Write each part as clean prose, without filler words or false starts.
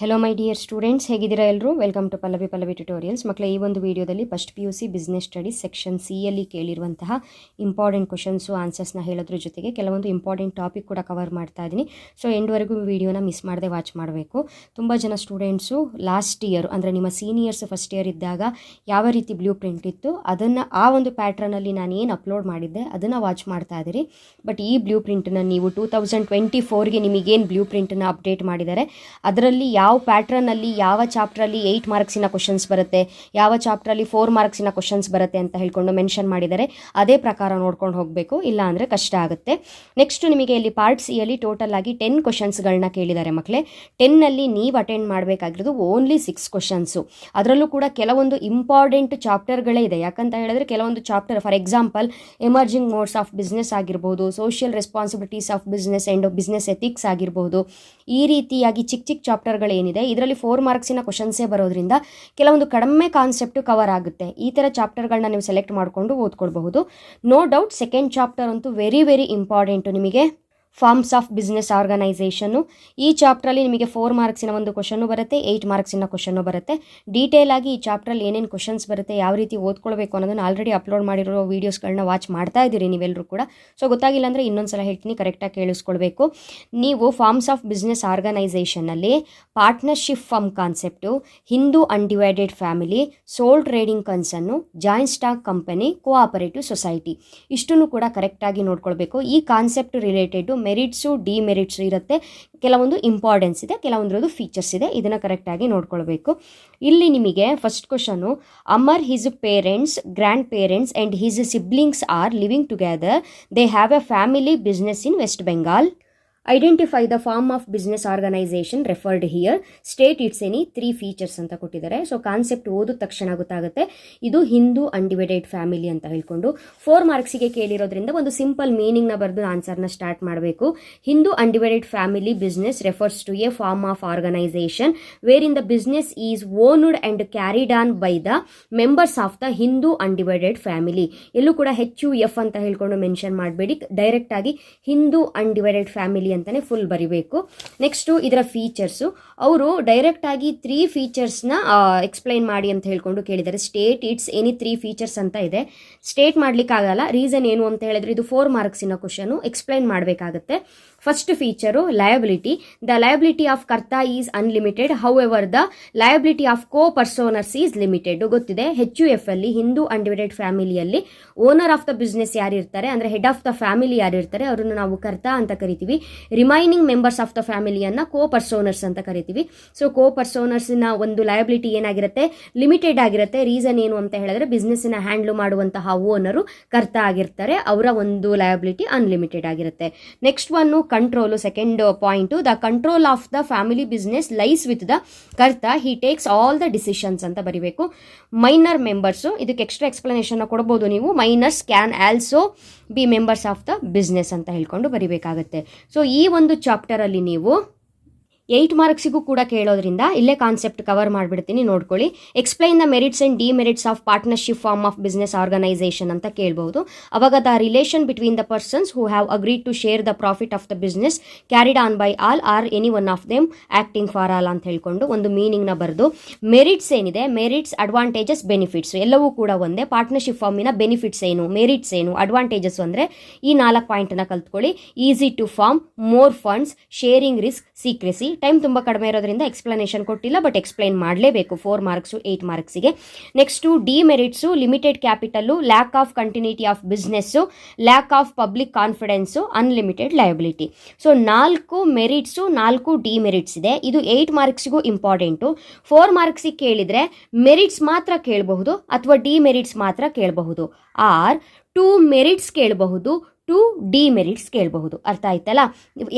Hello my dear students, ಹೇಗಿದ್ದೀರಾ ಎಲ್ಲರೂ? Welcome to Pallavi tutorials. ಮಕ್ಕಳ ಈ ಒಂದು ವಿಡಿಯೋದಲ್ಲಿ first PUC business studies section ಸಿಯಲ್ಲಿ ಕೇಳಿರುವಂತಹ ಇಂಪಾರ್ಟೆಂಟ್ ಕ್ವಶನ್ಸು ಆನ್ಸರ್ಸ್ನ ಹೇಳೋದ್ರ ಜೊತೆಗೆ ಕೆಲವೊಂದು ಇಂಪಾರ್ಟೆಂಟ್ ಟಾಪಿಕ್ ಕೂಡ ಕವರ್ ಮಾಡ್ತಾ ಇದ್ದೀನಿ. ಸೊ ಎಂಡ್ವರೆಗೂ ವಿಡಿಯೋನ ಮಿಸ್ ಮಾಡದೆ ವಾಚ್ ಮಾಡಬೇಕು. ತುಂಬ ಜನ ಸ್ಟೂಡೆಂಟ್ಸು ಲಾಸ್ಟ್ ಇಯರ್ ಅಂದರೆ ನಿಮ್ಮ ಸೀನಿಯರ್ಸ್ ಫಸ್ಟ್ ಇಯರ್ ಇದ್ದಾಗ ಯಾವ ರೀತಿ ಬ್ಲೂ ಪ್ರಿಂಟ್ ಇತ್ತು ಅದನ್ನು ಆ ಒಂದು ಪ್ಯಾಟ್ರನಲ್ಲಿ ನಾನು ಏನು ಅಪ್ಲೋಡ್ ಮಾಡಿದ್ದೆ ಅದನ್ನು ವಾಚ್ ಮಾಡ್ತಾ ಇದ್ದೀರಿ. ಬಟ್ ಈ ಬ್ಲೂ ಪ್ರಿಂಟನ್ನು ನೀವು 2024ಗೆ ನಿಮಗೇನು ಬ್ಲೂ ಪ್ರಿಂಟನ್ನು ಅಪ್ಡೇಟ್ ಮಾಡಿದ್ದಾರೆ ಅದರಲ್ಲಿ ಯಾವ ಪ್ಯಾಟ್ರನಲ್ಲಿ ಯಾವ ಚಾಪ್ಟ್ರಲ್ಲಿ 8 ಮಾರ್ಕ್ಸಿನ ಕ್ವಶನ್ಸ್ ಬರುತ್ತೆ, ಯಾವ ಚಾಪ್ಟ್ರಲ್ಲಿ 4 ಮಾರ್ಕ್ಸಿನ ಕ್ವಶನ್ಸ್ ಬರುತ್ತೆ ಅಂತ ಹೇಳ್ಕೊಂಡು ಮೆನ್ಷನ್ ಮಾಡಿದ್ದಾರೆ. ಅದೇ ಪ್ರಕಾರ ನೋಡ್ಕೊಂಡು ಹೋಗಬೇಕು, ಇಲ್ಲ ಅಂದರೆ ಕಷ್ಟ ಆಗುತ್ತೆ. ನೆಕ್ಸ್ಟ್ ನಿಮಗೆ ಇಲ್ಲಿ ಪಾರ್ಟ್ ಸಿಯಲ್ಲಿ ಟೋಟಲ್ ಆಗಿ 10 ಕ್ವಶನ್ಸ್ಗಳನ್ನ ಕೇಳಿದ್ದಾರೆ ಮಕ್ಕಳೇ. 10ನಲ್ಲಿ ನೀವು ಅಟೆಂಡ್ ಮಾಡಬೇಕಾಗಿರೋದು ಓನ್ಲಿ 6 ಕ್ವಶನ್ಸು. ಅದರಲ್ಲೂ ಕೂಡ ಕೆಲವೊಂದು ಇಂಪಾರ್ಟೆಂಟ್ ಚಾಪ್ಟರ್ಗಳೇ ಇದೆ. ಯಾಕಂತ ಹೇಳಿದ್ರೆ ಕೆಲವೊಂದು chapter, for example emerging modes of business ಆಗಿರ್ಬೋದು, social responsibilities of business and business ethics ಆಗಿರ್ಬೋದು. ಈ ರೀತಿಯಾಗಿ ಚಿಕ್ಕ ಚಿಕ್ಕ ಚಾಪ್ಟರ್ಗಳೇನಿದೆ ಇದರಲ್ಲಿ 4 ಮಾರ್ಕ್ಸಿನ ಕ್ವಶನ್ಸೇ ಬರೋದ್ರಿಂದ ಕೆಲವೊಂದು ಕಡಿಮೆ ಕಾನ್ಸೆಪ್ಟು ಕವರ್ ಆಗುತ್ತೆ. ಈ ಥರ ಚಾಪ್ಟರ್ಗಳನ್ನ ನೀವು ಸೆಲೆಕ್ಟ್ ಮಾಡಿಕೊಂಡು ಓದ್ಕೊಳ್ಬಹುದು. ನೋ ಡೌಟ್ ಸೆಕೆಂಡ್ ಚಾಪ್ಟರ್ ಅಂತೂ ವೆರಿ ಇಂಪಾರ್ಟೆಂಟು ನಿಮಗೆ. ಫಾರ್ಮ್ಸ್ ಆಫ್ ಬಿಸ್ನೆಸ್ ಆರ್ಗನೈಸೇಷನ್ನು, ಈ ಚಾಪ್ಟ್ರಲ್ಲಿ ನಿಮಗೆ 4 ಮಾರ್ಕ್ಸಿನ ಒಂದು ಕ್ವಶನ್ನು ಬರುತ್ತೆ, 8 ಮಾರ್ಕ್ಸಿನ ಕ್ವಶನ್ನು ಬರುತ್ತೆ. ಡೀಟೇಲ್ ಆಗಿ ಈ ಚಾಪ್ಟ್ರಲ್ಲಿ ಏನೇನು ಕ್ವಶನ್ಸ್ ಬರುತ್ತೆ, ಯಾವ ರೀತಿ ಓದ್ಕೊಳ್ಬೇಕು ಅನ್ನೋದನ್ನು ಆಲ್ರೆಡಿ ಅಪ್ಲೋಡ್ ಮಾಡಿರೋ ವೀಡಿಯೋಸ್ಗಳನ್ನ ವಾಚ್ ಮಾಡ್ತಾ ಇದ್ದೀರಿ ನೀವೆಲ್ಲರೂ ಕೂಡ. ಸೊ ಗೊತ್ತಾಗಿಲ್ಲ ಅಂದರೆ ಇನ್ನೊಂದ್ಸಲ ಹೇಳ್ತೀನಿ, ಕರೆಕ್ಟಾಗಿ ಕೇಳಿಸ್ಕೊಳ್ಬೇಕು. ನೀವು ಫಾರ್ಮ್ಸ್ ಆಫ್ ಬಿಸ್ನೆಸ್ ಆರ್ಗನೈಸೇಷನ್ನಲ್ಲಿ partnership firm concept, Hindu undivided family, sole trading ಕನ್ಸನ್ನು, joint stock company, cooperative society, ಇಷ್ಟನ್ನು ಕೂಡ ಕರೆಕ್ಟಾಗಿ ನೋಡ್ಕೊಳ್ಬೇಕು. ಈ ಕಾನ್ಸೆಪ್ಟ್ ರಿಲೇಟೆಡ್ ಮೆರಿಟ್ಸು ಡಿಮೆರಿಟ್ಸು ಇರುತ್ತೆ. ಕೆಲವೊಂದು ಇಂಪಾರ್ಟೆನ್ಸ್ ಇದೆ, ಕೆಲವೊಂದು ಫೀಚರ್ಸ್ ಇದೆ. ಇದನ್ನು ಕರೆಕ್ಟಾಗಿ ನೋಡ್ಕೊಳ್ಬೇಕು. ಇಲ್ಲಿ ನಿಮಗೆ first question, Amar his parents, grandparents and his siblings are living together. They have a family business in West Bengal. Identify the form of business organisation referred here. State its any 3 features ಅಂತ ಕೊಟ್ಟಿದ್ದಾರೆ. So concept ಓದಿದ ತಕ್ಷಣ ಗೊತ್ತಾಗುತ್ತೆ ಇದು Hindu undivided family ಅಂತ ಹೇಳ್ಕೊಂಡು. 4 ಮಾರ್ಕ್ಸಿಗೆ ಕೇಳಿರೋದ್ರಿಂದ ಒಂದು simple ಮೀನಿಂಗ್ನ ಬರೆದು ಆನ್ಸರ್ನ ಸ್ಟಾರ್ಟ್ ಮಾಡಬೇಕು. Hindu undivided family business refers to a form of organisation where in the business is owned and carried on by the members of the Hindu undivided family. ಎಲ್ಲೂ ಕೂಡ HUF ಅಂತ ಹೇಳ್ಕೊಂಡು ಮೆನ್ಷನ್ ಮಾಡಬೇಡಿ, ಡೈರೆಕ್ಟ್ ಆಗಿ ಹಿಂದೂ ಅನ್ಡಿವೈಡೆಡ್ ಫ್ಯಾಮಿಲಿ ಅಂತಾನೆ full ಬರಿಬೇಕು. Next ಇದರ features, ಅವರು ಡೈರೆಕ್ಟ್ ಆಗಿ 3 ಫೀಚರ್ಸ್ನ ಎಕ್ಸ್ಪ್ಲೈನ್ ಮಾಡಿ ಅಂತ ಹೇಳ್ಕೊಂಡು ಕೇಳಿದ್ದಾರೆ. ಸ್ಟೇಟ್ ಇಟ್ಸ್ ಎನಿ 3 ಫೀಚರ್ಸ್ ಅಂತ ಇದೆ. ಸ್ಟೇಟ್ ಮಾಡ್ಲಿಕ್ಕಾಗಲ್ಲ. ರೀಸನ್ ಏನು ಅಂತ ಹೇಳಿದ್ರೆ ಇದು 4 ಮಾರ್ಕ್ಸಿನ ಕ್ವಶನು, ಎಕ್ಸ್ಪ್ಲೈನ್ ಮಾಡಬೇಕಾಗತ್ತೆ. First feature liability. The liability of karta is unlimited, however the liability of coparceners is limited. ಗೊತ್ತಿದೆ, HUF ಅಲ್ಲಿ ಹಿಂದೂ ಅನ್ಡಿವೈಡೆಡ್ ಫ್ಯಾಮಿಲಿಯಲ್ಲಿ ಓನರ್ ಆಫ್ ದ ಬಿಸ್ನೆಸ್ ಯಾರಿರ್ತಾರೆ ಅಂದರೆ ಹೆಡ್ ಆಫ್ ದ ಫ್ಯಾಮಿಲಿ ಯಾರಿರ್ತಾರೆ ಅವರನ್ನು ನಾವು ಕರ್ತಾ ಅಂತ ಕರಿತೀವಿ. ರಿಮೈನಿಂಗ್ ಮೆಂಬರ್ಸ್ ಆಫ್ ದ ಫ್ಯಾಮಿಲಿಯನ್ನು ಕೋ ಪರ್ಸೋನರ್ಸ್ ಅಂತ ಕರಿತೀವಿ. ಸೊ ಕೋ ಪರ್ಸೋನರ್ಸ್ನ ಒಂದು ಲಯಬಿಲಿಟಿ ಏನಾಗಿರುತ್ತೆ, ಲಿಮಿಟೆಡ್ ಆಗಿರುತ್ತೆ. ರೀಸನ್ ಏನು ಅಂತ ಹೇಳಿದ್ರೆ ಬಿಸ್ನೆಸ್ನ ಹ್ಯಾಂಡ್ಲ್ ಮಾಡುವಂತಹ ಓನರು ಕರ್ತಾ ಆಗಿರ್ತಾರೆ, ಅವರ ಒಂದು ಲಯಬಿಲಿಟಿ ಅನ್ಲಿಮಿಟೆಡ್ ಆಗಿರುತ್ತೆ. Next one control, second point, the control of the family business lies with the karta, he takes all the decisions ಅಂತ ಬರಿಬೇಕು. ಮೈನರ್ ಮೆಂಬರ್ಸು, ಇದಕ್ಕೆ ಎಕ್ಸ್ಟ್ರಾ ಎಕ್ಸ್ಪ್ಲನೇಷನ್ ಕೊಡ್ಬೋದು ನೀವು. Minors can also be members of the business ಅಂತ ಹೇಳ್ಕೊಂಡು ಬರಿಬೇಕಾಗುತ್ತೆ. So ಈ ಒಂದು ಚಾಪ್ಟರಲ್ಲಿ ನೀವು 8 ಮಾರ್ಕ್ಸಿಗೂ ಕೂಡ ಕೇಳೋದ್ರಿಂದ ಇಲ್ಲೇ ಕಾನ್ಸೆಪ್ಟ್ ಕವರ್ ಮಾಡಿಬಿಡ್ತೀನಿ, ನೋಡ್ಕೊಳ್ಳಿ. Explain the merits and demerits of partnership form of business organisation ಅಂತ ಕೇಳ್ಬೋದು. ಅವಾಗ the relation between the persons who have agreed to share the profit of the business carried on by all or any one of them acting for all ಅಂತ ಹೇಳ್ಕೊಂಡು ಒಂದು ಮೀನಿಂಗ್ನ ಬರೆದು. Merits ಏನಿದೆ, merits, advantages, benefits ಎಲ್ಲವೂ ಕೂಡ ಒಂದೇ. Partnership ಫಾರ್ಮಿನ benefits ಏನು, ಮೆರಿಟ್ಸ್ ಏನು, ಅಡ್ವಾಂಟೇಜಸ್ ಅಂದರೆ ಈ 4 ಪಾಯಿಂಟನ್ನು ಕಲ್ತ್ಕೊಳ್ಳಿ. Easy to form, more funds, sharing risk, secrecy. Time ತುಂಬ ಕಡಿಮೆ ಇರೋದ್ರಿಂದ ಎಕ್ಸ್ಪ್ಲನೇಷನ್ ಕೊಟ್ಟಿಲ್ಲ, ಬಟ್ ಎಕ್ಸ್ಪ್ಲೈನ್ ಮಾಡಲೇಬೇಕು. 4 ಮಾರ್ಕ್ಸು 8 ಮಾರ್ಕ್ಸಿಗೆ. Next demerits, limited capital, lack of continuity of business, lack of public confidence, unlimited liability. So 4 merits, 4 demerits ಇದೆ. ಇದು 8 ಮಾರ್ಕ್ಸಿಗೂ important. 4 ಮಾರ್ಕ್ಸಿಗೆ ಕೇಳಿದರೆ merits ಮಾತ್ರ ಕೇಳಬಹುದು ಅಥವಾ ಡಿಮೆರಿಟ್ಸ್ ಮಾತ್ರ ಕೇಳಬಹುದು. ಆರ್ 2 ಮೆರಿಟ್ಸ್ ಕೇಳಬಹುದು, 2 ಡಿಮೆರಿಟ್ಸ್ ಕೇಳಬಹುದು. ಅರ್ಥ ಆಯ್ತಲ್ಲ?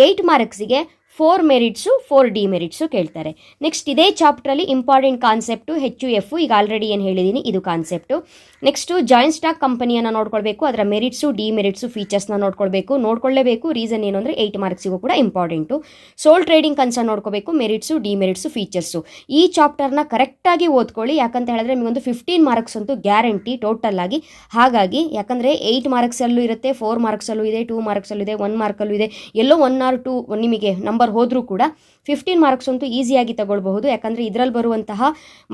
8 ಮಾರ್ಕ್ಸಿಗೆ 4 ಮೆರಿಟ್ಸು, 4 ಡಿಮೆರಿಟ್ಸು ಕೇಳ್ತಾರೆ. ನೆಕ್ಸ್ಟ್ ಇದೇ ಚಾಪ್ಟ್ರಲ್ಲಿ ಇಂಪಾರ್ಟೆಂಟ್ ಕಾನ್ಸೆಪ್ಟು HUF, ಈಗ ಆಲ್ರೆಡಿ ಏನು ಹೇಳಿದ್ದೀನಿ ಇದು ಕಾನ್ಸೆಪ್ಟು. ನೆಕ್ಸ್ಟು ಜಾಯಿಂಟ್ ಸ್ಟಾಕ್ ಕಂಪನಿಯನ್ನು ನೋಡ್ಕೊಳ್ಬೇಕು, ಅದರ ಮೆರಿಟ್ಸು ಡಿಮೆರಿಟ್ಸು ಫೀಚರ್ಸ್ನ ನೋಡ್ಕೊಳ್ಳೇಬೇಕು. ರೀಸನ್ ಏನು ಅಂದರೆ 8 ಮಾರ್ಕ್ಸಿಗೂ ಕೂಡ ಇಂಪಾರ್ಟೆಂಟು. ಸೋಲ್ ಟ್ರೇಡಿಂಗ್ ಕನ್ಸರ್ನ್ ನೋಡ್ಕೋಬೇಕು, ಮೆರಿಟ್ಸು ಡಿಮೆರಿಟ್ಸು ಫೀಚರ್ಸು. ಈ ಚಾಪ್ಟರ್ನ ಕರೆಕ್ಟಾಗಿ ಓದ್ಕೊಳ್ಳಿ, ಯಾಕಂತ ಹೇಳಿದ್ರೆ ನಿಮಗೊಂದು 15 ಮಾರ್ಕ್ಸ್ ಅಂತೂ ಗ್ಯಾರಂಟಿ ಟೋಟಲ್ ಆಗಿ. ಹಾಗಾಗಿ ಯಾಕಂದರೆ 8 ಮಾರ್ಕ್ಸಲ್ಲೂ ಇರುತ್ತೆ, 4 ಮಾರ್ಕ್ಸಲ್ಲೂ ಇದೆ, 2 ಮಾರ್ಕ್ಸಲ್ಲೂ ಇದೆ, 1 ಮಾರ್ಕಲ್ಲೂ ಇದೆ. ಎಲ್ಲೋ 1 or 2 ನಿಮಗೆ ನಂಬರ್ ಹೋದರೂ ಕೂಡ 15 ಮಾರ್ಕ್ಸ್ ಅಂತೂ ಈಸಿಯಾಗಿ ತಗೊಳ್ಬಹುದು, ಯಾಕಂದರೆ ಇದರಲ್ಲಿ ಬರುವಂತಹ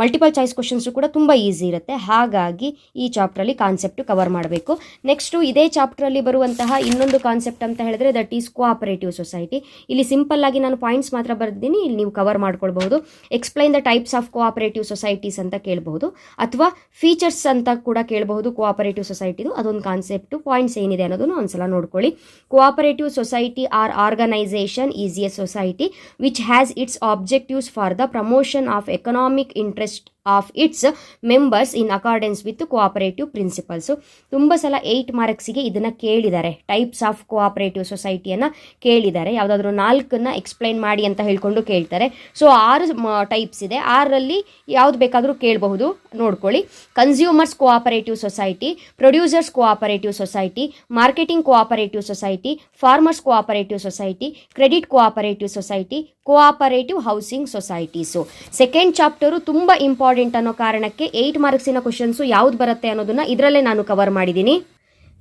ಮಲ್ಟಿಪಲ್ ಚಾಯ್ಸ್ ಕ್ವಶನ್ಸು ಕೂಡ ತುಂಬ ಈಸಿ ಇರುತ್ತೆ. ಹಾಗಾಗಿ ಈ ಚಾಪ್ಟ್ರಲ್ಲಿ ಕಾನ್ಸೆಪ್ಟ್ ಕವರ್ ಮಾಡಬೇಕು. ನೆಕ್ಸ್ಟು ಇದೇ ಚಾಪ್ಟ್ರಲ್ಲಿ ಬರುವಂತಹ ಇನ್ನೊಂದು ಕಾನ್ಸೆಪ್ಟ್ ಅಂತ ಹೇಳಿದ್ರೆ ದಟ್ ಈಸ್ ಕೋಆಪರೇಟಿವ್ ಸೊಸೈಟಿ. ಇಲ್ಲಿ ಸಿಂಪಲ್ ಆಗಿ ನಾನು ಪಾಯಿಂಟ್ಸ್ ಮಾತ್ರ ಬರ್ದಿದ್ದೀನಿ, ಇಲ್ಲಿ ನೀವು ಕವರ್ ಮಾಡ್ಕೊಳ್ಬಹುದು. Explain the types of cooperative societies ಅಂತ ಕೇಳಬಹುದು, ಅಥವಾ ಫೀಚರ್ಸ್ ಅಂತ ಕೂಡ ಕೇಳಬಹುದು ಕೋಆಪರೇಟಿವ್ ಸೊಸೈಟಿದು. ಅದೊಂದು ಕಾನ್ಸೆಪ್ಟು ಪಾಯಿಂಟ್ಸ್ ಏನಿದೆ ಅನ್ನೋದನ್ನು ಒಂದ್ಸಲ ನೋಡ್ಕೊಳ್ಳಿ. Cooperative society or organisation is a society which has its objectives for the promotion of economic interest of its members in accordance with cooperative principles. ತುಂಬ ಸಲ 8 ಮಾರ್ಕ್ಸಿಗೆ ಇದನ್ನು ಕೇಳಿದ್ದಾರೆ. ಟೈಪ್ಸ್ ಆಫ್ ಕೋಆಪರೇಟಿವ್ ಸೊಸೈಟಿಯನ್ನು ಕೇಳಿದ್ದಾರೆ. ಯಾವುದಾದ್ರೂ 4 ಎಕ್ಸ್ಪ್ಲೈನ್ ಮಾಡಿ ಅಂತ ಹೇಳ್ಕೊಂಡು ಕೇಳ್ತಾರೆ. ಸೊ 6 ಟೈಪ್ಸ್ ಇದೆ. 6ರಲ್ಲಿ ಯಾವ್ದು ಬೇಕಾದರೂ ಕೇಳಬಹುದು, ನೋಡ್ಕೊಳ್ಳಿ. Consumers cooperative society, producers cooperative society, marketing cooperative society, farmers cooperative society, credit cooperative society, cooperative housing societies. Second chapter ತುಂಬ ಇಂಪಾರ್ಟೆಂಟ್ ಅನ್ನೋ ಕಾರಣಕ್ಕೆ 8 ಮಾರ್ಕ್ಸಿನ ಕ್ವಶನ್ಸು ಯಾವ್ದು ಬರುತ್ತೆ ಅನ್ನೋದನ್ನ ಇದರಲ್ಲೇ ನಾನು ಕವರ್ ಮಾಡಿದ್ದೀನಿ.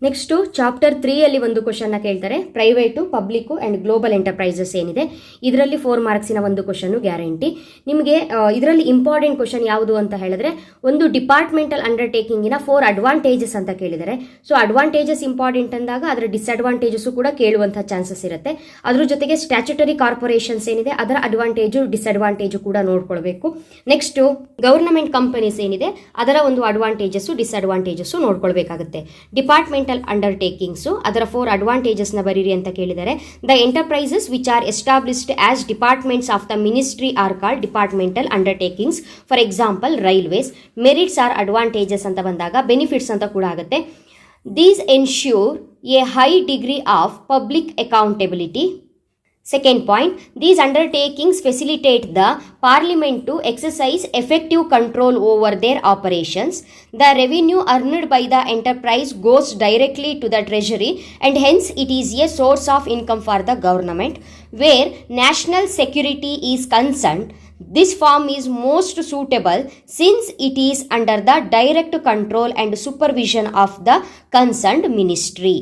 ನೆಕ್ಸ್ಟು ಚಾಪ್ಟರ್ 3ಯಲ್ಲಿ ಒಂದು ಕ್ವಶನ್ನ ಕೇಳ್ತಾರೆ. Private, public and global enterprises ಏನಿದೆ ಇದರಲ್ಲಿ 4 ಮಾರ್ಕ್ಸಿನ ಒಂದು ಕ್ವಶನ್ನು ಗ್ಯಾರಂಟಿ. ನಿಮಗೆ ಇದರಲ್ಲಿ ಇಂಪಾರ್ಟೆಂಟ್ ಕ್ವಶನ್ ಯಾವುದು ಅಂತ ಹೇಳಿದ್ರೆ ಒಂದು ಡಿಪಾರ್ಟ್ಮೆಂಟಲ್ ಅಂಡರ್ಟೇಕಿಂಗಿನ 4 ಅಡ್ವಾಂಟೇಜಸ್ ಅಂತ ಕೇಳಿದ್ದಾರೆ. ಸೊ ಅಡ್ವಾಂಟೇಜಸ್ ಇಂಪಾರ್ಟೆಂಟ್ ಅಂದಾಗ ಅದರ ಡಿಸ್ಅಡ್ವಾಂಟೇಜಸ್ಸು ಕೂಡ ಕೇಳುವಂಥ ಚಾನ್ಸಸ್ ಇರುತ್ತೆ. ಅದ್ರ ಜೊತೆಗೆ ಸ್ಟ್ಯಾಚ್ಯುಟರಿ ಕಾರ್ಪೊರೇಷನ್ಸ್ ಏನಿದೆ ಅದರ ಅಡ್ವಾಂಟೇಜು ಡಿಸ್ಅಡ್ವಾಂಟೇಜು ಕೂಡ ನೋಡ್ಕೊಳ್ಬೇಕು. ನೆಕ್ಸ್ಟು ಗವರ್ನಮೆಂಟ್ ಕಂಪನೀಸ್ ಏನಿದೆ ಅದರ ಒಂದು ಅಡ್ವಾಂಟೇಜಸ್ಸು ಡಿಸ್ಅಡ್ವಾಂಟೇಜಸ್ಸು ನೋಡ್ಕೊಳ್ಬೇಕಾಗುತ್ತೆ. ಡಿಪಾರ್ಟ್ಮೆಂಟ್ ಅಂಡರ್ಟೇಕಿಂಗ್ಸು ಅದರ 4 ಅಡ್ವಾಂಟೇಜಸ್ನ ಬರೀರಿ ಅಂತ ಕೇಳಿದ್ದಾರೆ. The enterprises which are established as departments of the ministry are called departmental undertakings. For example railways. Merits or advantages ಅಂತ ಬಂದಾಗ ಬೆನಿಫಿಟ್ಸ್ ಅಂತ ಕೂಡ ಆಗುತ್ತೆ. These ensure a high degree of public accountability. Second point, these undertakings facilitate the Parliament to exercise effective control over their operations. The revenue earned by the enterprise goes directly to the treasury and hence it is a source of income for the government. Where national security is concerned, this form is most suitable since it is under the direct control and supervision of the concerned ministry.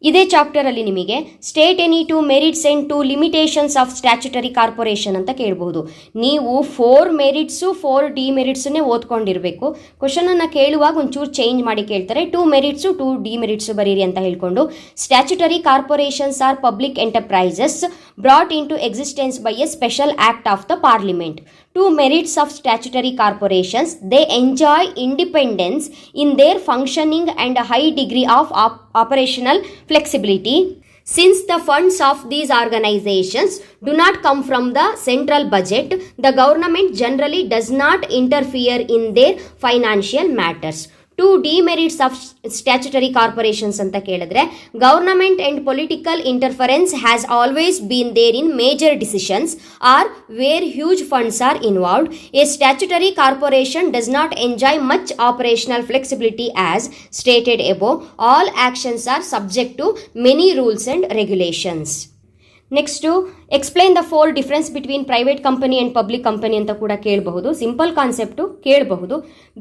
ಇದೇ ಚಾಪ್ಟರಲ್ಲಿ ನಿಮಗೆ state any two merits and 2 limitations of statutory corporation ಅಂತ ಕೇಳಬಹುದು. ನೀವು 4 merits 4 ಡಿಮೆರಿಟ್ಸನ್ನೇ ಓದ್ಕೊಂಡಿರಬೇಕು. ಕ್ವಶನನ್ನು ಕೇಳುವಾಗ ಒಂಚೂರು change ಮಾಡಿ ಕೇಳ್ತಾರೆ. 2 ಮೆರಿಟ್ಸು 2 ಡಿಮೆರಿಟ್ಸು ಬರೀರಿ ಅಂತ ಹೇಳ್ಕೊಂಡು. Statutory corporations are public enterprises brought in to existence by a special act of the parliament. 2 merits of statutory corporations, they enjoy independence in their functioning and a high degree of operational flexibility. Since the funds of these organizations do not come from the central budget, the government generally does not interfere in their financial matters. 2 demerits of statutory corporations ಅಂತ ಕೇಳಿದ್ರೆ government and political interference has always been there in major decisions or where huge funds are involved. A statutory corporation does not enjoy much operational flexibility as stated above. All actions are subject to many rules and regulations. Next explain the 4 difference between private company and public company ಅಂತ ಕೂಡ ಕೇಳಬಹುದು. Simple concept ಕೇಳಬಹುದು.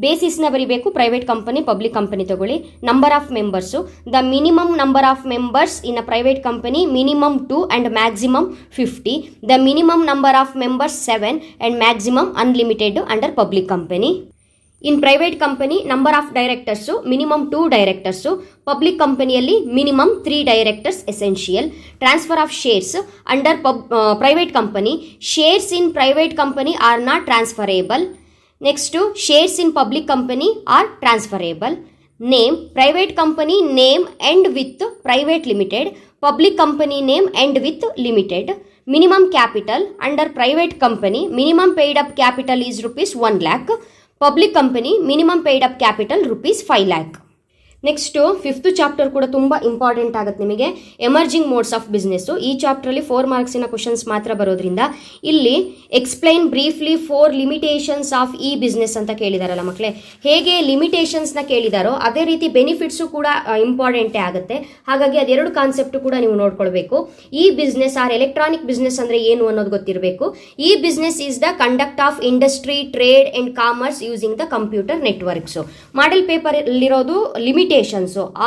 ಬೇಸಿಸ್ನ ಬರೀಬೇಕು. Private company, public company ತಗೊಳ್ಳಿ. Number of members, the minimum number of members in a private company minimum 2 and maximum 50. The minimum number of members 7 and maximum unlimited under public company. In private company number of directors minimum 2 directors. Public ಕಂಪನಿಯಲ್ಲಿ minimum 3 directors essential. Transfer of shares under private company. Shares in private company are not transferable. Next shares in public company are transferable. Name private company name end with private limited. Public company name end with limited. Minimum capital under private company minimum paid up capital is ₹1 lakh. Public company minimum paid up capital ₹5 lakh. Next 5th chapter ಕೂಡ ತುಂಬ important ಆಗುತ್ತೆ ನಿಮಗೆ. Emerging modes of business. ಈ ಚಾಪ್ಟ್ರಲ್ಲಿ 4 ಮಾರ್ಕ್ಸಿನ questions ಮಾತ್ರ ಬರೋದ್ರಿಂದ ಇಲ್ಲಿ explain briefly 4 limitations of ಈ business ಅಂತ ಕೇಳಿದಾರಲ್ಲ ಮಕ್ಕಳೇ. ಹೇಗೆ ಲಿಮಿಟೇಷನ್ಸ್ನ ಕೇಳಿದಾರೋ ಅದೇ ರೀತಿ ಬೆನಿಫಿಟ್ಸು ಕೂಡ ಇಂಪಾರ್ಟೆಂಟೇ ಆಗುತ್ತೆ. ಹಾಗಾಗಿ ಅದೆರಡು ಕಾನ್ಸೆಪ್ಟು ಕೂಡ ನೀವು ನೋಡ್ಕೊಳ್ಬೇಕು. ಈ ಬಿಸ್ನೆಸ್ ಆರ್ ಎಲೆಕ್ಟ್ರಾನಿಕ್ ಬಿಸ್ನೆಸ್ ಅಂದರೆ ಏನು ಅನ್ನೋದು ಗೊತ್ತಿರಬೇಕು. ಈ business is the conduct of industry, trade and commerce using the computer networks. Model paper ಅಲ್ಲಿರೋದು ಲಿಮಿಟೇಷನ್ಸು